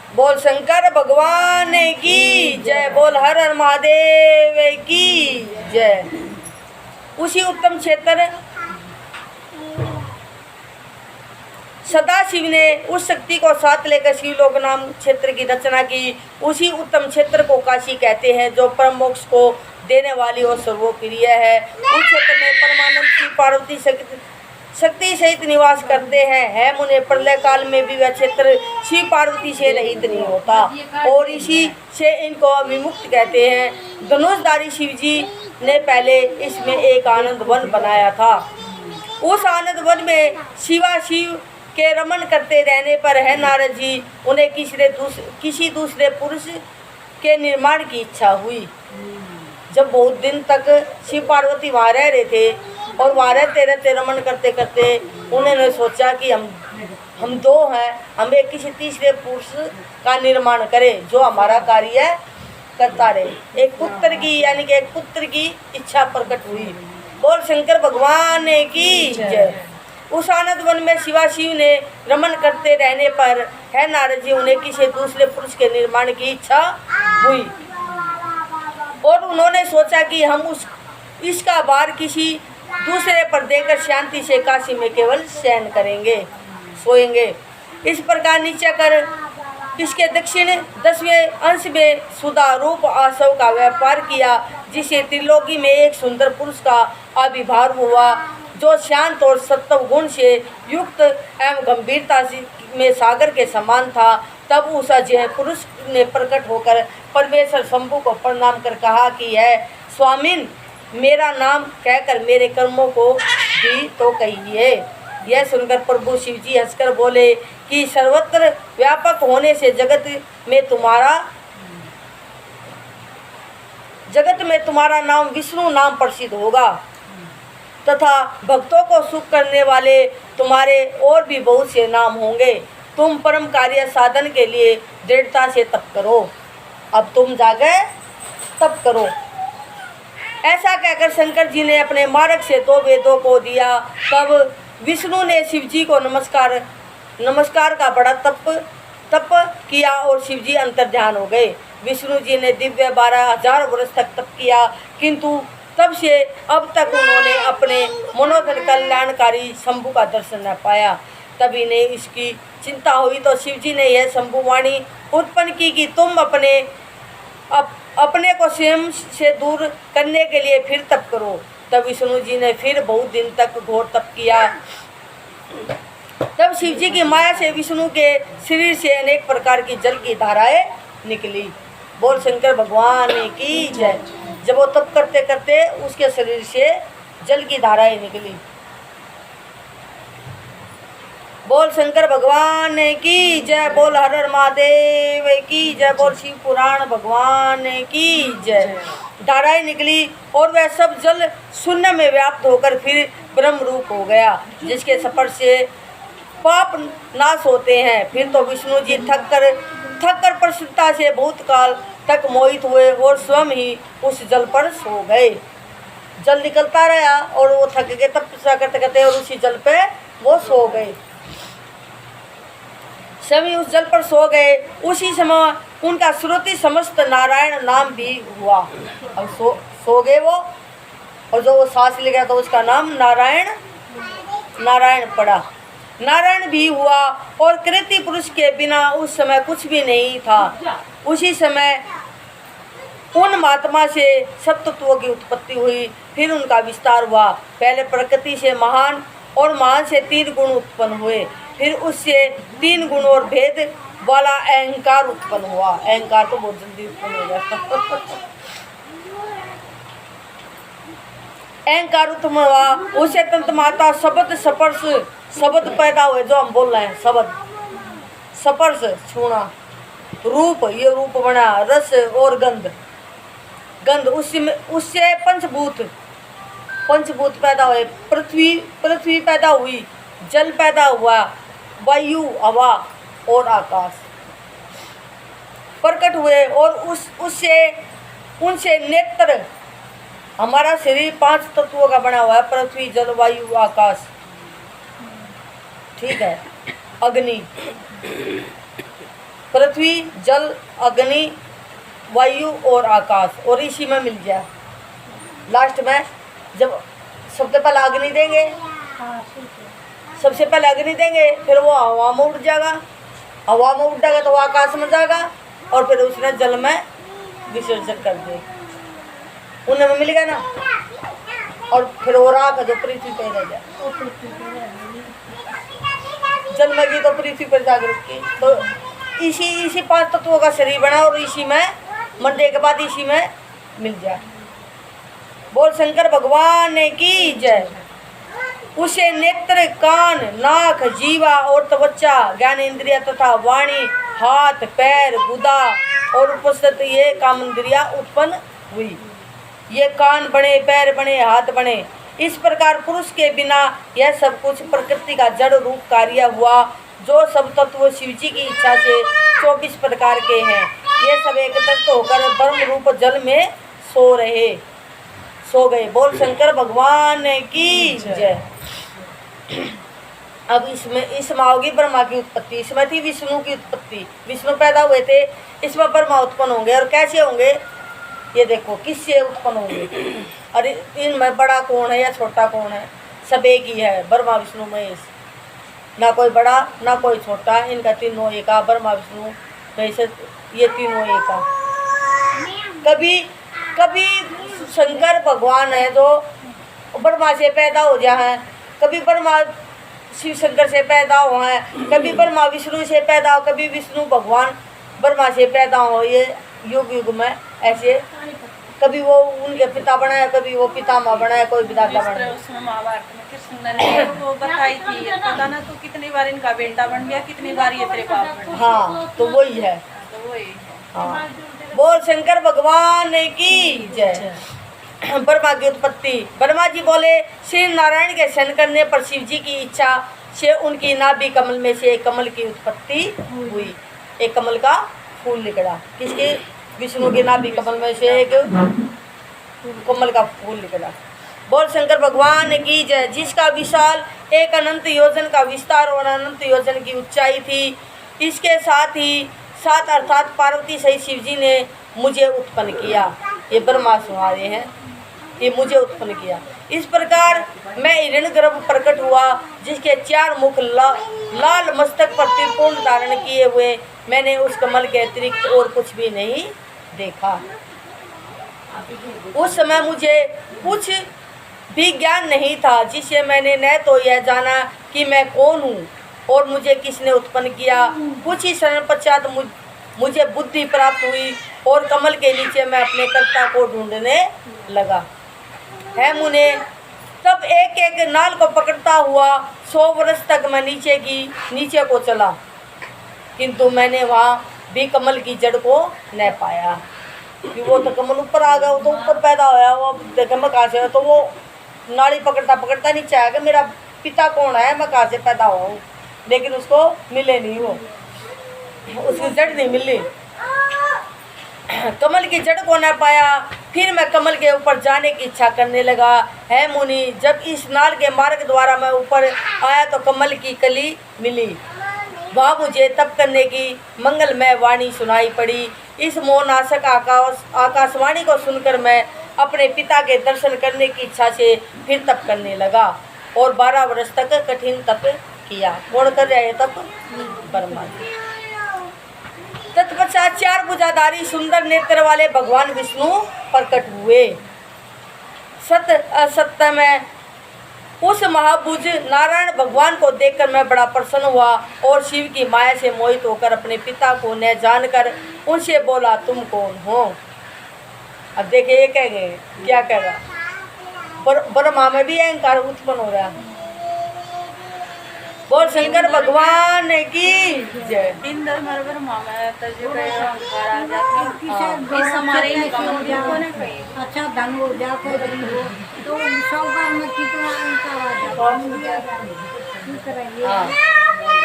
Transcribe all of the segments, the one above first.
बोल शंकर भगवान की जय, बोल हर हर महादेव की जय। उसी उत्तम क्षेत्र सदाशिव ने उस शक्ति को साथ लेकर शिवलोक नाम क्षेत्र की रचना की। उसी उत्तम क्षेत्र को काशी कहते हैं, जो परम मोक्ष को देने वाली और सर्वप्रिय है। उस क्षेत्र में परमानंद शिव पार्वती शक्ति सहित निवास करते हैं। है मुने प्रलय काल में भी वह क्षेत्र शिव पार्वती से रहित नहीं होता, और इसी से इनको विमुक्त कहते हैं। धनुषधारी शिव जी ने पहले इसमें एक आनंद वन बनाया था। उस आनंद वन में शिवा शिव के रमन करते रहने पर है नारद जी उन्हें किसी दूसरे पुरुष के निर्माण की इच्छा हुई। जब बहुत दिन तक शिव पार्वती वहाँ रह रहे थे और वहाँ रहते रहते रमन करते करते उन्होंने सोचा कि हम दो हैं, हम एक किसी तीसरे पुरुष का निर्माण करें जो हमारा कार्य करता रहे। एक पुत्र की यानी कि एक पुत्र की इच्छा प्रकट हुई। बोल शंकर भगवान की जय। उस आनंद वन में शिवा शिव ने रमन करते रहने पर है नारद जी उन्हें किसी दूसरे पुरुष के निर्माण की इच्छा हुई, और उन्होंने सोचा कि हम इसका भार किसी दूसरे पर देकर शांति से काशी में केवल शयन करेंगे, सोएंगे। इस प्रकार नीचे कर इसके दक्षिण 10वें अंश में सुधा रूप आसव का व्यापार किया, जिसे त्रिलोकी में एक सुंदर पुरुष का आविर्भाव हुआ, जो शांत और सत्व गुण से युक्त एवं गंभीरता में सागर के समान था। तब उस अजय पुरुष ने प्रकट होकर परमेश्वर शंभु को प्रणाम कर कहा कि है स्वामिन, मेरा नाम कहकर मेरे कर्मों को भी तो कहिए। यह सुनकर प्रभु शिव जी हंसकर बोले कि सर्वत्र व्यापक होने से जगत में तुम्हारा नाम विष्णु नाम प्रसिद्ध होगा, तथा भक्तों को सुख करने वाले तुम्हारे और भी बहुत से नाम होंगे। तुम परम कार्य साधन के लिए दृढ़ता से तप करो। अब तुम जाके तप करो। ऐसा कहकर शंकर जी ने अपने मार्ग से 2 वेदों को दिया। तब विष्णु ने शिव जी को नमस्कार का बड़ा तप किया और शिव जी अंतर्ध्यान हो गए। विष्णु जी ने दिव्य 12,000 वर्ष तक तप किया, किंतु तब से अब तक उन्होंने अपने मनोधर कल्याणकारी शंभु का दर्शन न पाया। तभी ने इसकी चिंता हुई तो शिव जी ने यह शंभु वाणी उत्पन्न की कि तुम अपने को स्वयं से दूर करने के लिए फिर तप करो। तब विष्णु जी ने फिर बहुत दिन तक घोर तप किया। तब शिव जी की माया से विष्णु के शरीर से अनेक प्रकार की जल की धाराएं निकली। बोल शंकर भगवान की जय। जब वो तप करते करते उसके शरीर से जल की धाराएं निकली। बोल शंकर भगवान की जय। बोल हर हर महादेव की जय। बोल शिव पुराण भगवान की जय। धाराएं निकली और वह सब जल शून्य में व्याप्त होकर फिर ब्रह्म रूप हो गया, जिसके स्पर्श से पाप नाश होते हैं। फिर तो विष्णु जी थक कर प्रसन्नता से बहुत काल तक मोहित हुए और स्वयं ही उस जल पर सो गए। जल निकलता रहा और वो थक गए तपस्या करते करते, और उसी जल पे वो सो गए। सभी उस जल पर सो गए। उसी समय उनका श्रुति समस्त नारायण नाम भी हुआ। अब सो गए वो, और जो वो सांस ले गया तो उसका नाम नारायण पड़ा। नारायण भी हुआ, और कृति पुरुष के बिना उस समय कुछ भी नहीं था। उसी समय उन महात्मा से सप्तत्वों की उत्पत्ति हुई, फिर उनका विस्तार हुआ। पहले प्रकृति से महान और महान से 3 गुण उत्पन्न हुए, फिर उससे 3 गुण और भेद वाला अहंकार उत्पन्न हुआ। अहंकार तो बहुत जल्दी उत्पन्न हो जाता। अहंकार उत्पन्न हुआ, उससे तंत्र माता शब्द स्पर्श शब्द पैदा हुए, जो हम बोल रहे हैं शब्द स्पर्श छूना, रूप ये रूप बना, रस और गंध उससे पंचभूत पैदा हुए। पृथ्वी पैदा हुई, जल पैदा हुआ, वायु हवा और आकाश प्रकट हुए, और उनसे नेत्र। हमारा शरीर 5 तत्वों का बना हुआ है, पृथ्वी जल वायु आकाश, ठीक है, अग्नि। पृथ्वी पृथ्वी, जल, अग्नि, वायु और आकाश, और इसी में मिल जाए। लास्ट में जब सबसे पहले अग्नि देंगे, सबसे पहले अग्नि देंगे, फिर वो हवा में उड़ जाएगा, हवा में उड़ जाएगा तो वो आकाश में जाएगा, और फिर उसने जल में विसर्जन कर दे, उनमें मिल गया ना। और फिर वो राख जो पृथ्वी पे रह जाए, जल में की तो पृथ्वी पर जागृत की। तो इसी 5 तत्वों का शरीर बना, और इसी में मरने के बाद इसी में मिल जाए। बोल शंकर भगवान की जय। उसे नेत्र, कान, नाक, जीवा और त्वचा, ज्ञान इंद्रिया तथा वाणी, हाथ, पैर, गुदा और उपस्थित ये काम इंद्रिया उत्पन्न हुई। ये कान बने, पैर बने, हाथ बने। इस प्रकार पुरुष के बिना यह सब कुछ प्रकृति का जड़ रूप कार्य हुआ। जो सब तत्व शिव जी की इच्छा से 24 प्रकार के हैं, ये सब एकत्रित होकर ब्रह्म रूप जल में सो गए। बोल शंकर भगवान की जय। अब इसमें होगी ब्रह्मा की उत्पत्ति, इसमें थी विष्णु की उत्पत्ति। विष्णु पैदा हुए थे, इसमें ब्रह्मा उत्पन्न होंगे। और कैसे होंगे ये देखो, किससे उत्पन्न होंगे। और इनमें बड़ा कौन है या छोटा कौन है? सब एक ही है, ब्रह्मा विष्णु महेश। ना कोई बड़ा ना कोई छोटा, इनका तीनों एक, ब्रह्मा विष्णु महेश, ये तीनों एक। कभी शंकर भगवान है जो ब्रह्मा से पैदा हो जाए, कभी ब्रह्मा शिव शंकर से पैदा हुआ है, कभी ब्रह्मा विष्णु से पैदा हो, कभी विष्णु भगवान ब्रह्मा से पैदा हो। ये युग युग में ऐसे, कभी वो उनके पिता बनाया, कभी वो पितामह बनाया, कोई विधाता बनाया। उसमें महाभारत में कृष्ण ने वो बताई थी, पता ना तो कितनी बार इनका बेटा बन गया, कितनी बार ये तेरे बाप बन गया। हाँ, तो वही है। तो वही है। हाँ, बोल शंकर भगवान की जय। ब्रह्मा की उत्पत्ति। ब्रह्मा जी बोले, श्री नारायण के शन करने पर शिव जी की इच्छा से उनकी नाभि कमल में से एक कमल की उत्पत्ति हुई। एक कमल का फूल निकला। किसके? विष्णु के नाभि कमल में से एक कमल का फूल निकला। बोल शंकर भगवान की जय। जिसका विशाल एक अनंत योजन का विस्तार और अनंत योजन की ऊंचाई थी। इसके साथ ही साथ अर्थात पार्वती सहित शिव जी ने मुझे उत्पन्न किया। ये ब्रह्मा सुना रहे हैं, ये मुझे उत्पन्न किया। इस प्रकार मैं हिरण्यगर्भ प्रकट हुआ, जिसके 4 मुख लाल मस्तक पर त्रिपुंड धारण किए हुए। मैंने उस कमल के अतिरिक्त और कुछ भी नहीं देखा। उस समय मुझे कुछ भी ज्ञान नहीं था, जिससे मैंने न तो यह जाना कि मैं कौन हूँ और मुझे किसने उत्पन्न किया। कुछ ही क्षण पश्चात मुझे बुद्धि प्राप्त हुई और कमल के नीचे मैं अपने कर्ता को ढूंढने लगा। है मुने, तब एक एक नाल को पकड़ता हुआ 100 वर्ष तक मैं नीचे को चला, किंतु मैंने वहाँ भी कमल की जड़ को न पाया। कि वो तो कमल ऊपर आ गया, वो तो ऊपर पैदा होया, वो देखे मैं कहाँ से, तो वो नाड़ी पकड़ता नीचे आया। मेरा पिता कौन है, मैं कहाँ से पैदा हुआ हूँ, लेकिन उसको मिले नहीं, वो उसकी जड़ नहीं मिली, कमल की जड़ को न पाया। फिर मैं कमल के ऊपर जाने की इच्छा करने लगा। है मुनि, जब इस नाल के मार्ग द्वारा मैं ऊपर आया तो कमल की कली मिली। वहाँ मुझे तप करने की मंगलमय वाणी सुनाई पड़ी। इस मोहनाशक आकाशवाणी को सुनकर मैं अपने पिता के दर्शन करने की इच्छा से फिर तप करने लगा और 12 वर्ष तक कठिन तप किया। कौन कर रहा है तप? ब्रह्मा जी। तत्पश्चात 4 भुजाधारी सुंदर नेत्र वाले भगवान विष्णु प्रकट हुए। सत्य में उस महाभुज नारायण भगवान को देखकर मैं बड़ा प्रसन्न हुआ और शिव की माया से मोहित होकर अपने पिता को न जानकर उनसे बोला, तुम कौन हो? अब देखिए ये कह गए, क्या कहेगा? ब्रह्मा में भी अहंकार उत्पन्न हो रहा है। बोल शंकर भगवान की जय। दिन दर मरबर मामा तजो का अहंकार आ जाती। इस हमारे अच्छा धन हो जा कोई हो तो सौगार में कितना अहंकार आ जाता।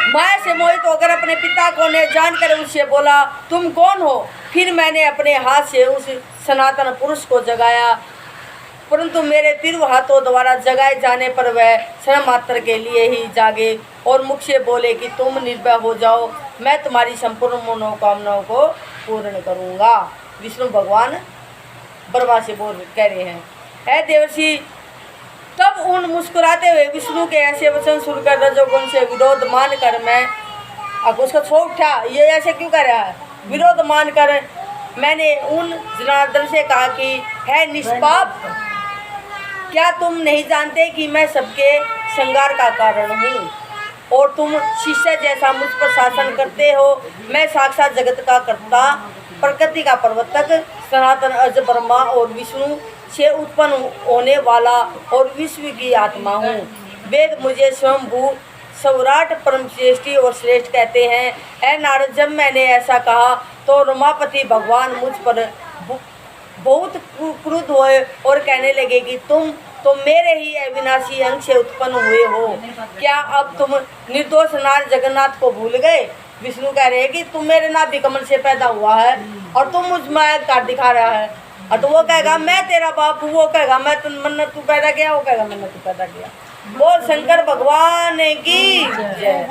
माया से मोहित होकर अपने पिता को ने जानकर उससे बोला, तुम कौन हो? फिर मैंने अपने हाथ से उस सनातन पुरुष को जगाया, परंतु मेरे तीव्र हाथों द्वारा जगाए जाने पर वह क्षण मात्र के लिए ही जागे और मुख से बोले कि तुम निर्भय हो जाओ, मैं तुम्हारी संपूर्ण मनोकामनाओं को पूर्ण करूँगा। विष्णु भगवान ब्रह्मा से कह रहे हैं, है देवर्षि। तब उन मुस्कुराते हुए विष्णु के ऐसे वचन सुनकर रजोगुण से विरोध मान कर मैं, अब उसका छोड़ उठा, ये ऐसे क्यों कर रहा है, विरोध मान कर मैंने उन जनार्दन से कहा कि है निष्पाप, क्या तुम नहीं जानते कि मैं सबके श्रृंगार का कारण हूँ और तुम शिष्य जैसा मुझ पर शासन करते हो। मैं साक्षात जगत का कर्ता, प्रकृति का प्रवर्तक, सनातन अज ब्रह्मा और विष्णु से उत्पन्न होने वाला और विश्व की आत्मा हूँ। वेद मुझे स्वयंभू सौराट परम श्रेष्ठी और श्रेष्ठ कहते हैं। है नारद, जब मैंने ऐसा कहा तो रमापति भगवान मुझ पर बहुत क्रुद्ध हुए और कहने लगे कि तुम तो मेरे ही अविनाशी अंग से उत्पन्न हुए हो। क्या अब तुम निर्दोष नार जगन्नाथ को भूल गए? विष्णु कह रहे हैं कि तुम मेरे नाभि कमल से पैदा हुआ है और तुम मुझ में काट दिखा रहा है। और तो वो कहेगा मैं तेरा बाप हूँ, वो कहेगा मैं मन्नत तू पैदा किया, वो कहेगा मन्नत तू पैदा किया। बोल शंकर भगवान की जय।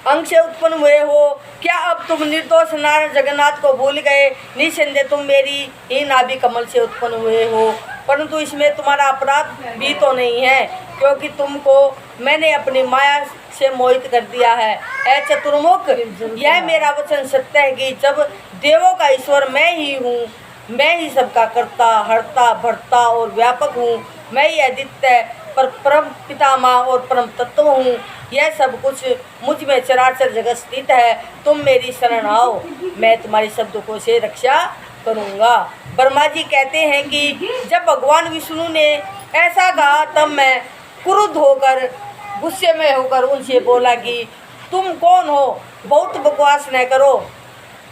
अंग से उत्पन्न हुए हो, क्या अब तुम निर्दोष नारायण जगन्नाथ को भूल गए? निसंदेह तुम मेरी ही नाभि कमल से उत्पन्न हुए हो, परंतु इसमें तुम्हारा अपराध भी तो नहीं है, क्योंकि तुमको मैंने अपनी माया से मोहित कर दिया है। ऐ चतुर्मुख, यह मेरा वचन सत्य है कि जब देवों का ईश्वर मैं ही हूँ, मैं ही सबका कर्ता, हरता, भरता और व्यापक हूँ। मैं ही आदित्य पर परम पितामह और परम तत्व हूँ। यह सब कुछ मुझ में चराचर जगत स्थित है। तुम मेरी शरण आओ, मैं तुम्हारी सब दुखों से रक्षा करूँगा। ब्रह्मा जी कहते हैं कि जब भगवान विष्णु ने ऐसा कहा तब मैं क्रुद्ध होकर, गुस्से में होकर उनसे बोला कि तुम कौन हो? बहुत बकवास न करो,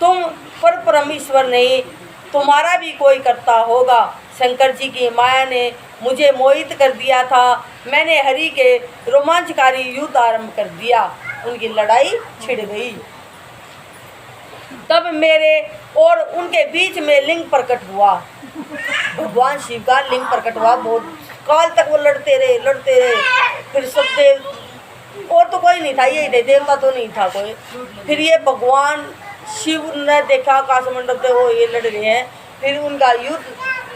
तुम पर परमेश्वर नहीं, तुम्हारा भी कोई करता होगा। शंकर जी की माया ने मुझे मोहित कर दिया था। मैंने हरि के रोमांचकारी युद्ध आरंभ कर दिया। उनकी लड़ाई छिड़ गई। तब मेरे और उनके बीच में लिंग प्रकट हुआ। भगवान शिव का लिंग प्रकट हुआ। बहुत काल तक वो लड़ते रहे। फिर सब देव और तो कोई नहीं था, यही थे, देवता तो नहीं था कोई। फिर ये भगवान शिव ने देखा आकाशमंडल पे वो ये लड़ रहे हैं। फिर उनका युद्ध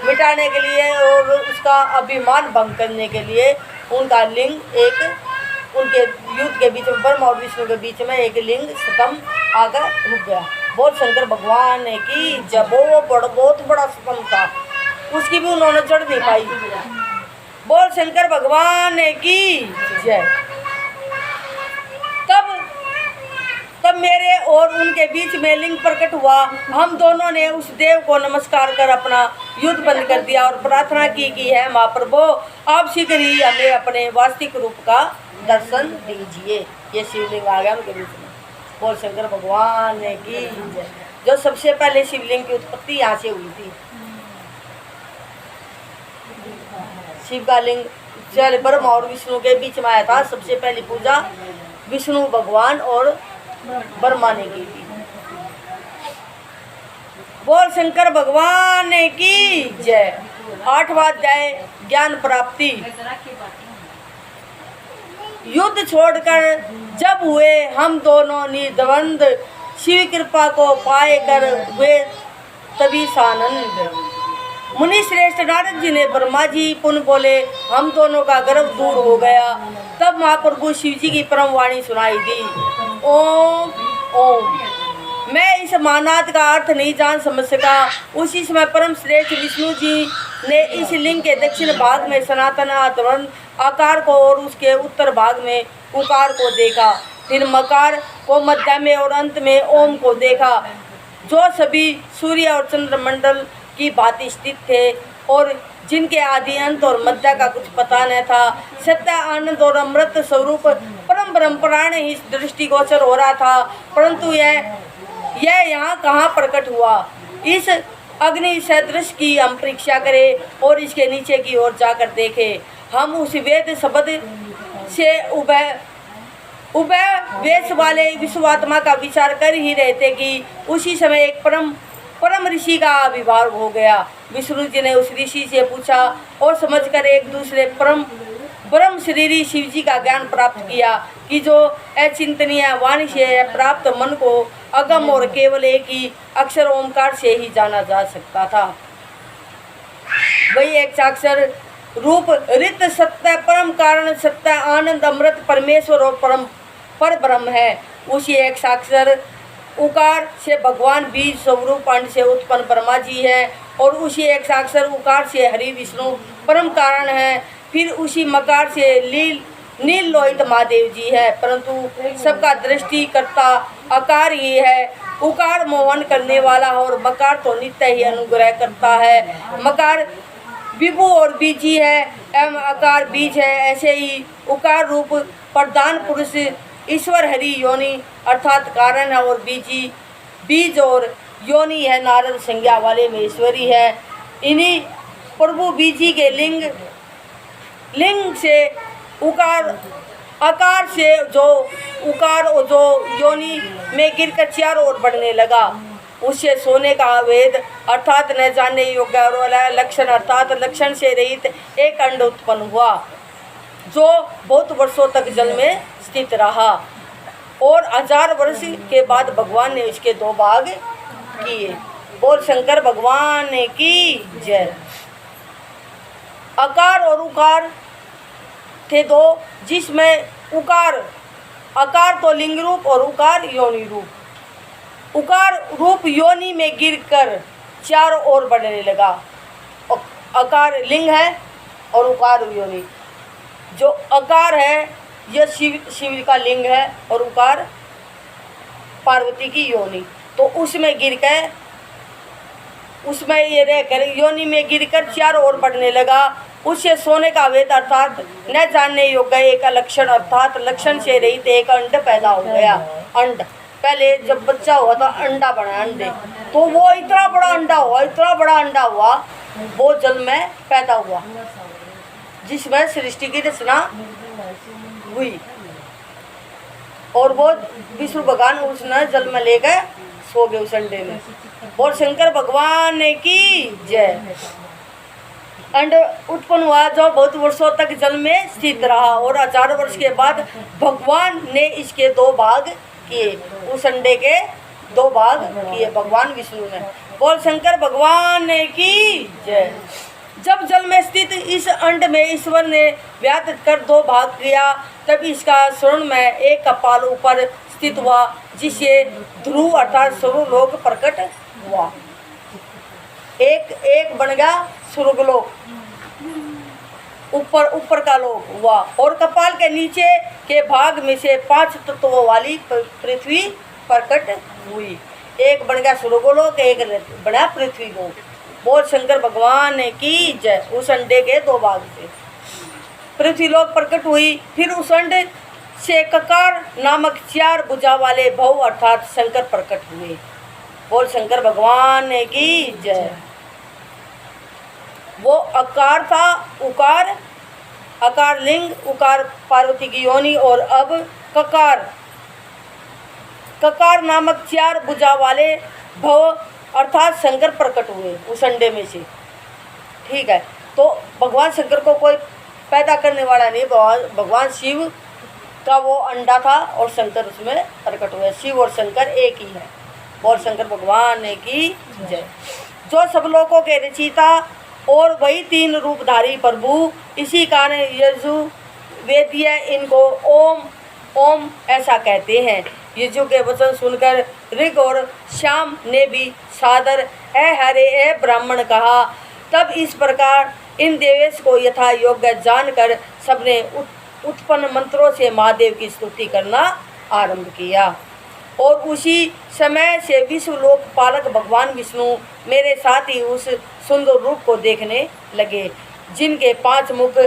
मिटाने के लिए और उसका अभिमान भंग करने के लिए उनका लिंग एक उनके युद्ध के बीच में, ब्रह्मा और विष्णु के बीच में एक लिंग स्तंभ आकर रुक गया। बोल शंकर भगवान ने कि जब वो बहुत बड़ा स्तंभ था, उसकी भी उन्होंने चढ़ नहीं पाई। बोल शंकर भगवान ने की जय। तब मेरे और उनके बीच में लिंग प्रकट हुआ। हम दोनों ने उस देव को नमस्कार कर अपना युद्ध बंद कर दिया और प्रार्थना की है महाप्रभु, आप शीघ्र ही हमें अपने वास्तविक रूप का दर्शन दीजिए। ये शिवलिंग आ गया उनके बीच में। बोल शंकर भगवान ने की जय। जो सबसे पहले शिवलिंग की उत्पत्ति यहाँ से हुई थी। शिव का लिंग चल ब्रह्मा और विष्णु के बीच में आया था। सबसे पहली पूजा विष्णु भगवान और ब्रह्मा ने की थी। बोल शंकर भगवान ने की जय। 8वां अध्याय ज्ञान प्राप्ति। युद्ध छोड़कर जब हुए हम दोनों निर्द्वंद, शिव कृपा को पाए कर वे तभी सानंद। मुनि श्रेष्ठ नारद जी ने ब्रह्मा जी पुनः बोले, हम दोनों का गर्व दूर हो गया। तब महाप्रभु शिव जी की परम वाणी सुनाई दी, ओम ओम। मैं इस महानाद का अर्थ नहीं जान समझ सका। उसी समय परम श्रेष्ठ विष्णु जी ने इस लिंग के दक्षिण भाग में सनातन आकार को और उसके उत्तर भाग में उकार को देखा। फिर मकार को मध्य में और अंत में ओम को देखा, जो सभी सूर्य और चंद्रमंडल की भांति स्थित थे और जिनके आदि अंत और मध्य का कुछ पता न था। सत्य, आनंद और अमृत स्वरूप परम ब्रह्मपुराण ही दृष्टिगोचर हो रहा था, परंतु यह यहाँ कहाँ प्रकट हुआ? इस अग्नि सदृश की हम परीक्षा करें और इसके नीचे की ओर जाकर देखें। हम उस वेद शब्द से उभय वेश वाले विश्वात्मा का विचार कर ही रहे थे कि उसी समय एक परम ऋषि का आविर्भाव हो गया। विष्णु जी ने उस ऋषि से पूछा और समझकर एक दूसरे परम ब्रह्म शरीरी शिव जी का ज्ञान प्राप्त किया कि जो अचिंतनीय वाणी से प्राप्त मन को अगम और केवल एक ही अक्षर ओमकार से ही जाना जा सकता था। वही एक साक्षर रूप रित सत्य परम कारण सत्य आनंद अमृत परमेश्वर और परम पर ब्रह्म है। उसी एक साक्षर उकार से भगवान बीज स्वरूप अंड से उत्पन्न ब्रह्मा जी है और उसी एक साक्षर उकार से हरि विष्णु परम कारण है। फिर उसी मकार से नील लोहित महादेव जी है, परंतु सबका दृष्टि करता आकार ही है। उकार मोहन करने वाला और मकार तो नित्य ही अनुग्रह करता है। मकार विभु और बीजी है एवं आकार बीज है। ऐसे ही उकार रूप प्रधान पुरुष ईश्वर हरि योनि अर्थात कारण है और बीजी बीज और योनि है नारद संज्ञा वाले में ईश्वरी है। इन्हीं प्रभु बीजी के लिंग से उकार आकार से जो उकार और जो योनि में गिरकर चारों ओर बढ़ने लगा, उससे सोने का वेद अर्थात न जानने योग्य और लक्षण अर्थात लक्षण से रहित एक अंड उत्पन्न हुआ जो बहुत वर्षों तक जल में स्थित रहा और 1000 वर्ष के बाद भगवान ने इसके 2 भाग किए। बोल शंकर भगवान की जय। आकार और उकार थे 2, जिसमें उकार आकार तो लिंग रूप और उकार योनि रूप। उकार रूप योनि में गिरकर चारों ओर बढ़ने लगा। आकार लिंग है और उकार योनि। जो आकार है यह शिव का लिंग है और उकार पार्वती की योनि। तो उसमें गिरकर उसमें ये रहकर योनि में गिरकर चारों ओर बढ़ने लगा। उससे सोने का वेद अर्थात न जानने योग्य एक लक्षण अर्थात लक्षण से रहित एक अंड पैदा हो गया। अंड पहले जब बच्चा हुआ तो अंडा बना अंडे, तो वो इतना बड़ा अंडा हुआ वो जल में पैदा हुआ जिसमें सृष्टि की रचना हुई और वो विष्णु भगवान उसने जल में ले गए सो गए उस अंडे में। और शंकर भगवान की जय। अंड उत्पन्न हुआ जो बहुत वर्षों तक जल में स्थित रहा और 1000 वर्ष के बाद भगवान ने इसके 2 भाग किए। उस अंडे के 2 भाग किए भगवान विष्णु ने। बोल शंकर भगवान की जय। जब जल में स्थित इस अंड में ईश्वर ने व्यात कर 2 भाग किया, तब इसका स्वर्ण में एक कपाल ऊपर स्थित हुआ जिससे ध्रुव अर्थात स्वर्गलोक प्रकट हुआ। एक बन गया स्वर्गलोक, ऊपर का लोक हुआ और कपाल के नीचे के भाग में से 5 तत्वों वाली पृथ्वी प्रकट हुई। एक बन गया स्वर्गलोक, एक बना पृथ्वी लोक। बोल शंकर भगवान की जय। उस अंडे के 2 भाग से पृथ्वी लोक प्रकट हुई। फिर उस अंडे से ककार नामक 4 भुजा वाले भव अर्थात शंकर प्रकट हुए। बोल शंकर भगवान की जय। वो आकार था उकार, आकार लिंग, उकार पार्वती की योनि और अब ककार नामक 4 भुजा वाले भव अर्थात शंकर प्रकट हुए उस अंडे में से। ठीक है, तो भगवान शंकर को कोई पैदा करने वाला नहीं, भगवान शिव का वो अंडा था और शंकर उसमें प्रकट हुए। शिव और शंकर एक ही है। बोल शंकर भगवान की जय। जो सब लोगों के रचयिता और वही 3 रूपधारी प्रभु, इसी कारण यजुर्वेदीय इनको ओम ओम ऐसा कहते हैं। यजु के वचन सुनकर ऋग और श्याम ने भी सादर ए हरे ए ब्राह्मण कहा। तब इस प्रकार इन देवेश को यथा योग्य जानकर सबने उत्पन्न मंत्रों से महादेव की स्तुति करना आरंभ किया और उसी समय से विश्व लोक पालक भगवान विष्णु मेरे साथ ही उस सुंदर रूप को देखने लगे, जिनके 5 मुख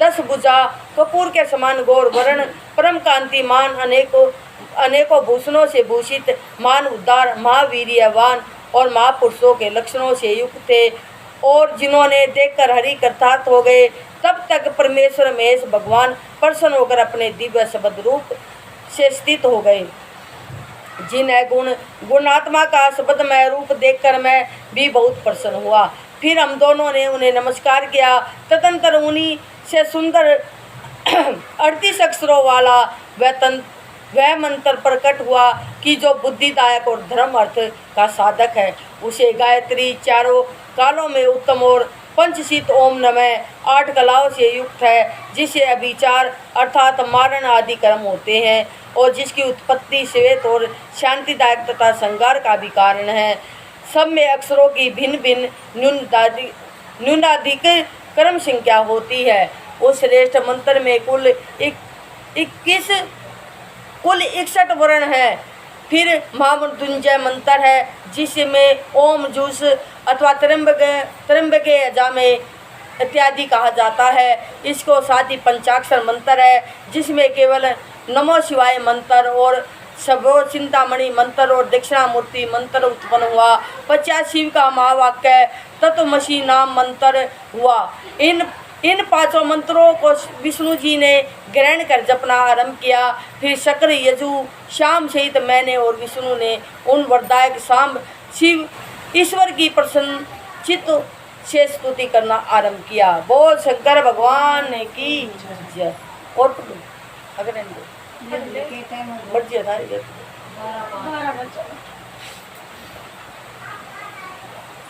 10 भुजा कपूर के समान गौर वर्ण परम कांतिमान अनेकों भूषणों से भूषित मान उद्धार महावीर्यवान और महापुरुषों के लक्षणों से युक्त थे और जिन्होंने देखकर हरि कृतार्थ हो गए। तब तक परमेश्वर महेश भगवान प्रसन्न होकर अपने दिव्य शब्द रूप से स्थित हो गए। जिन्हें गुणात्मा का शब्दमय रूप देखकर मैं भी बहुत प्रसन्न हुआ। फिर हम दोनों ने उन्हें नमस्कार किया। तदंतर उन्हीं से सुंदर 38 अक्षरों वाला वह मंत्र प्रकट हुआ कि जो बुद्धिदायक और धर्म अर्थ का साधक है। उसे गायत्री चारों कालों में उत्तम और पंचशीत ओम नमः 8 कलाओं से युक्त है, जिसे अभिचार अर्थात मारण आदि कर्म होते हैं और जिसकी उत्पत्ति श्वेत और शांतिदायक तथा संगार का भी कारण है। सब में अक्षरों की भिन्न भिन्न न्यूनाधिक क्रम संख्या होती है। उस श्रेष्ठ मंत्र में कुल 61 वर्ण है। फिर महामृत्युंजय मंत्र है, जिसमें ओम जूस अथवा त्र्यंबके यजामहे इत्यादि कहा जाता है। इसको साथ ही पंचाक्षर मंत्र है, जिसमें केवल नमो शिवाय मंत्र और सबो चिंतामणि मंत्र और दक्षिणामूर्ति मंत्र उत्पन्न हुआ। 50 शिव का महावाक्य तत्वमसी नाम मंत्र हुआ। इन 5 मंत्रों को विष्णु जी ने ग्रहण कर जपना आरंभ किया। फिर शक्र यजु शाम सहित मैंने और विष्णु ने उन वरदायक शाम शिव ईश्वर की प्रसन्न चित्त से स्तुति करना आरंभ किया। बोल शंकर भगवान की जय। और अगर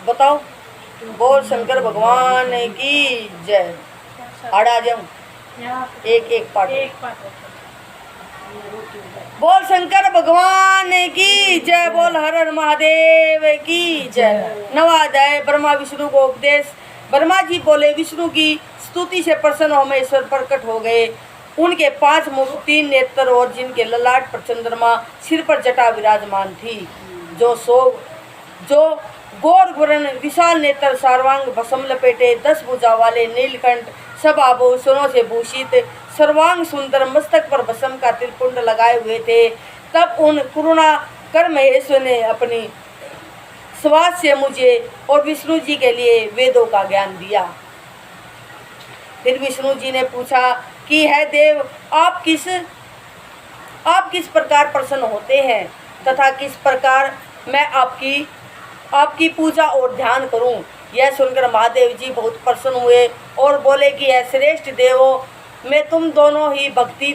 बताओ। बोल शंकर भगवान की जय। आड़ा जाऊं एक पाठ। बोल शंकर भगवान की जय। बोल हर हर महादेव की जय। नवाध्याय ब्रह्मा विष्णु को उपदेश। ब्रह्मा जी बोले, विष्णु की स्तुति से प्रसन्न होकर ईश्वर प्रकट हो गए। उनके 5 मुख 3 नेत्र और जिनके ललाट पर चंद्रमा सिर पर जटा विराजमान थी। जो गौर गुरन विशाल नेत्र सार्वांग भस्म लपेटे 10 भुजा वाले नीलकंठ सब आभूषणों से भूषित सर्वांग सुंदर मस्तक पर भस्म का तिलकुंड लगाए हुए थे। तब उन करुणा कर महेश्वर ने अपनी स्वाद से मुझे और विष्णु जी के लिए वेदों का ज्ञान दिया। फिर विष्णु जी ने पूछा कि है देव, आप किस प्रकार प्रसन्न होते हैं तथा किस प्रकार मैं आपकी पूजा और ध्यान करूं। यह सुनकर महादेव जी बहुत प्रसन्न हुए और बोले कि यह श्रेष्ठ देवों, मैं तुम दोनों ही भक्ति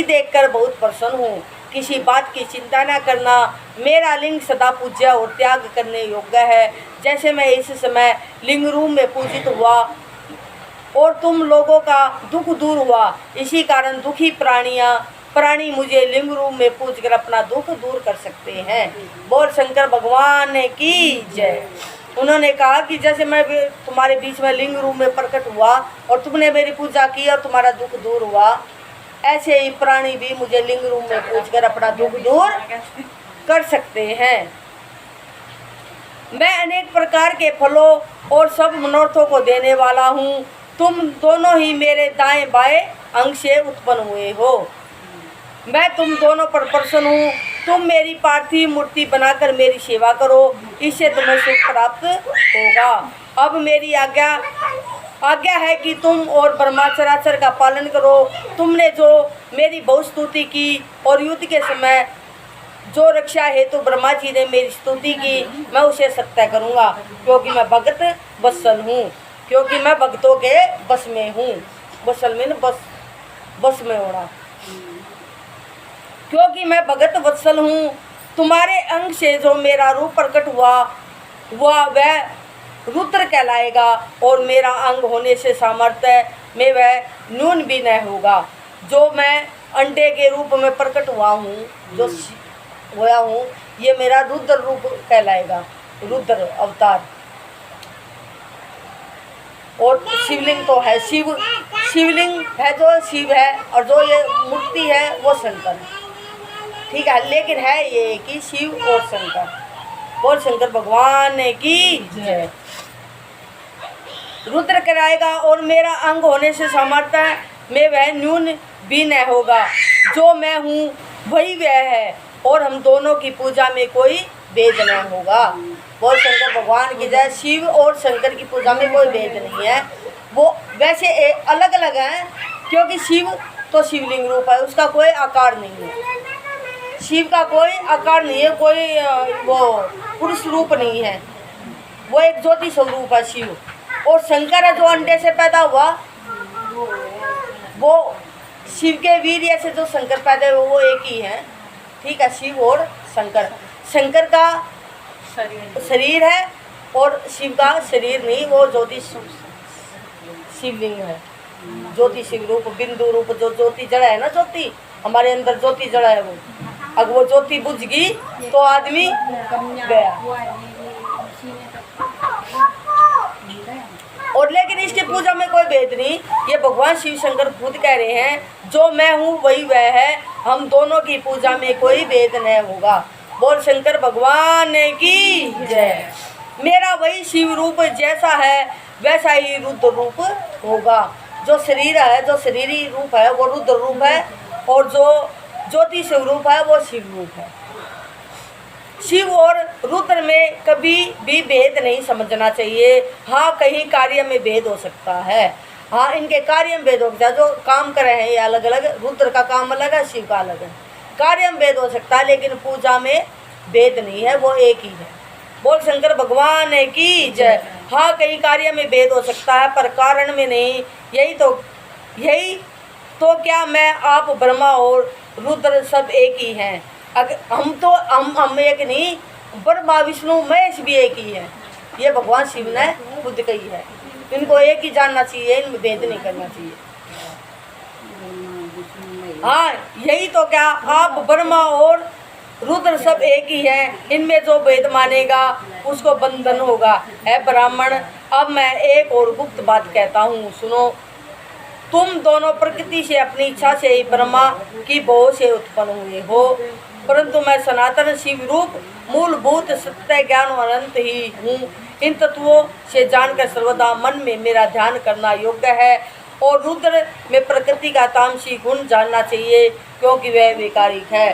देखकर बहुत प्रसन्न हूँ। किसी बात की चिंता न करना। मेरा लिंग सदा पूज्य और त्याग करने योग्य है। जैसे मैं इस समय लिंग रूप में पूजित हुआ और तुम लोगों का दुख दूर हुआ, इसी कारण दुखी प्राणी मुझे लिंग रूप में पूज कर अपना दुख दूर कर सकते हैं। बोल शंकर भगवान की जय। उन्होंने कहा कि जैसे मैं तुम्हारे बीच में लिंग रूप में प्रकट हुआ और तुमने मेरी पूजा की और तुम्हारा दुख दूर हुआ, ऐसे ही प्राणी भी मुझे लिंग रूप में पूज कर अपना दुख दूर कर सकते हैं। मैं अनेक प्रकार के फलों और सब मनोरथों को देने वाला हूँ। तुम दोनों ही मेरे दाएं बाएं अंग से उत्पन्न हुए हो। मैं तुम दोनों पर प्रसन्न हूँ। तुम मेरी पार्थिव मूर्ति बनाकर मेरी सेवा करो, इससे तुम्हें सुख प्राप्त होगा। अब मेरी आज्ञा है कि तुम और ब्रह्मचर्य का पालन करो। तुमने जो मेरी बहुत स्तुति की और युद्ध के समय जो रक्षा हेतु ब्रह्मा जी ने मेरी स्तुति की, मैं उसे सत्य करूँगा, क्योंकि मैं भक्त वत्सल हूँ। क्योंकि मैं भक्तों के बस में हूँ। वत्सल में बस में होना। क्योंकि मैं भगत वत्सल हूँ। तुम्हारे अंग से जो मेरा रूप प्रकट हुआ वह रुद्र कहलाएगा और मेरा अंग होने से सामर्थ्य में वह न्यून भी न होगा। जो मैं अंडे के रूप में प्रकट हुआ हूँ, ये मेरा रुद्र रूप कहलाएगा, रुद्र अवतार। और शिवलिंग तो है, शिवलिंग है जो शिव है, और जो ये मूर्ति है वो शंकर है। ठीक है, लेकिन है ये कि शिव और शंकर। बोल शंकर भगवान की जय। रुद्र कराएगा और मेरा अंग होने से सामर्थ्य में वह न्यून भी न होगा। जो मैं हूँ वही वह है और हम दोनों की पूजा में कोई भेद न होगा। बोल शंकर भगवान की जय। शिव और शंकर की पूजा में कोई भेद नहीं है। वो वैसे अलग अलग हैं, क्योंकि शिव तो शिवलिंग रूप है, उसका कोई आकार नहीं है। शिव का कोई आकार नहीं है, कोई वो पुरुष रूप नहीं है, वो एक ज्योति स्वरूप है शिव। और शंकर है जो अंडे से पैदा हुआ, वो शिव के वीर्य से जो शंकर पैदा हुए वो एक ही है, ठीक है, शिव और शंकर। शंकर का शरीर है और शिव का शरीर नहीं, वो ज्योति शिवलिंग है, ज्योति शिव रूप, बिंदु रूप, जो ज्योति जड़ा है ना, ज्योति हमारे अंदर ज्योति जड़ा है वो, अगर वो ज्योति बुझ गई तो आदमी गया। और लेकिन इसकी पूजा में कोई भेद नहीं, ये भगवान शिव शंकर खुद कह रहे हैं जो मैं हूँ वही वह है, हम दोनों की पूजा में कोई भेद नहीं होगा। बोल शंकर भगवान की जय। मेरा वही शिव रूप जैसा है वैसा ही रुद्र रूप होगा। जो शरीर है, जो शरीरी रूप है वो रुद्र रूप है, और जो ज्योति शिव रूप है वो शिव रूप है। शिव और रुद्र में कभी भी भेद नहीं समझना चाहिए। हाँ, कहीं कार्य में भेद हो सकता है, हाँ इनके कार्य में भेद हो सकता है, जो काम कर रहे हैं ये अलग अलग, रुद्र का काम अलग है, शिव का अलग है, कार्य में भेद हो सकता है, लेकिन पूजा में भेद नहीं है, वो एक ही है। बोल शंकर भगवान की जय। हाँ, कहीं कार्य में भेद हो सकता है पर कारण में नहीं। यही तो क्या मैं, आप, ब्रह्मा और रुद्र सब एक ही हैं। अगर हम एक नहीं, ब्रह्मा विष्णु महेश भी एक ही है। ये भगवान शिव ने खुद कही है। इनको एक ही जानना चाहिए, इनमें भेद नहीं करना चाहिए। हाँ, यही तो क्या, आप, ब्रह्मा और रुद्र सब एक ही हैं। इनमें जो भेद मानेगा उसको बंधन होगा। है ब्राह्मण, अब मैं एक और गुप्त बात कहता हूँ, सुनो। तुम दोनों प्रकृति से अपनी इच्छा से ही ब्रह्मा की बहू से उत्पन्न हुए हो, परंतु मैं सनातन शिव रूप मूलभूत सत्य ज्ञान अनंत ही हूँ। इन तत्वों से जानकर सर्वदा मन में मेरा ध्यान करना योग्य है, और रुद्र में प्रकृति का तामसी गुण जानना चाहिए, क्योंकि वह वैकारिक है,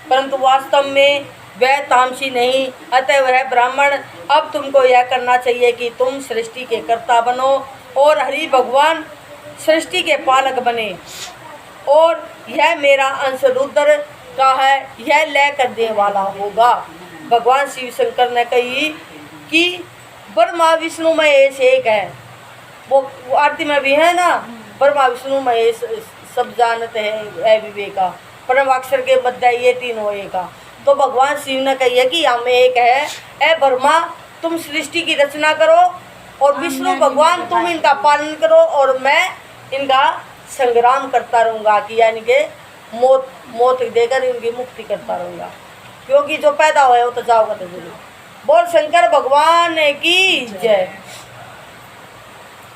परंतु वास्तव में वह तामसी नहीं। अतः वह ब्राह्मण, अब तुमको यह करना चाहिए कि तुम सृष्टि के कर्ता बनो और हरि भगवान सृष्टि के पालक बने। और यह मेरा अंश रुद्र का है, यह लय कर देने वाला होगा। भगवान शिव शंकर ने कही कि ब्रह्मा विष्णु महेश एक है। वो आरती में भी है ना, ब्रह्मा विष्णु महेश सब जानते हैं विवेका, परम अक्षर के मध्य ये तीनों एक। तो भगवान शिव ने कही है कि हम एक है। ए ब्रह्मा, तुम सृष्टि की रचना करो, और विष्णु भगवान तुम इनका पालन करो, और मैं इनका संग्राम करता रहूँगा, कि यानी कि मौत देकर इनकी मुक्ति करता रहूँगा, क्योंकि जो पैदा हुआ है वो तो जाओगा तो जरूर। बोल शंकर भगवान की जय।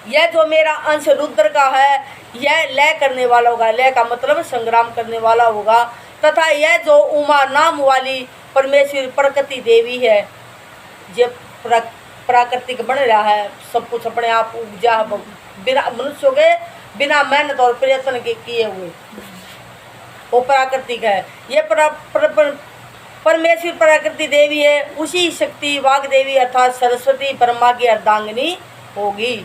यह जो मेरा अंश रुद्र का है, यह लय करने वाला होगा, लय का मतलब संग्राम करने वाला होगा। तथा यह जो उमा नाम वाली परमेश्वर प्रकृति देवी है, जो प्राकृतिक बन रहा है, सब कुछ अपने आप उपजा, बिना मनुष्यों के बिना मेहनत और प्रयत्न के किए हुए, वो प्राकृतिक है। ये परमेश्वर प्रकृति देवी है। उसी शक्ति वाग देवी अर्थात सरस्वती ब्रह्मा की अर्धांगिनी होगी,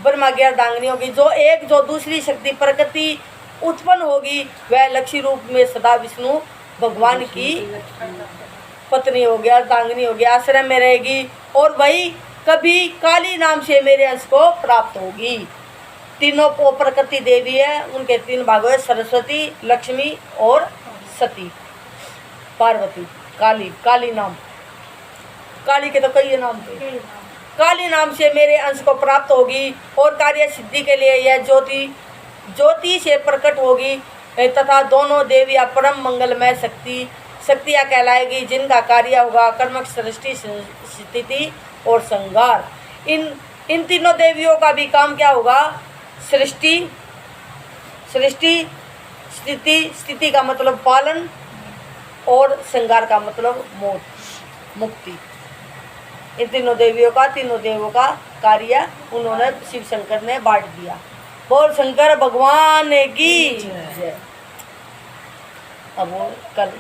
ब्रह्मा की अर्धांगिनी होगी। जो दूसरी शक्ति प्रकृति उत्पन्न होगी, वह लक्ष्मी रूप में सदा विष्णु भगवान की पत्नी होगी, अर्धांगिनी होगी, आश्रय में रहेगी, और वही कभी काली नाम से मेरे अंश को प्राप्त होगी। तीनों को प्रकृति देवी है, उनके तीन भागों है, सरस्वती, लक्ष्मी और सती, पार्वती। काली नाम, काली के तो कई नाम थे। काली नाम से मेरे अंश को प्राप्त होगी, और कार्य सिद्धि के लिए यह ज्योति से प्रकट होगी, तथा दोनों देवियाँ परम मंगलमय शक्तियाँ कहलाएगी, जिनका कार्य होगा कर्मक, सृष्टि, स्थिति और संहार। इन तीनों देवियों का भी काम क्या होगा? सृष्टि, स्थिति का मतलब पालन, और संहार का मतलब मौत, मुक्ति। इन तीनों देवियों का कार्य उन्होंने शिव शंकर ने बांट दिया। बोल शंकर भगवान की जय। अब कल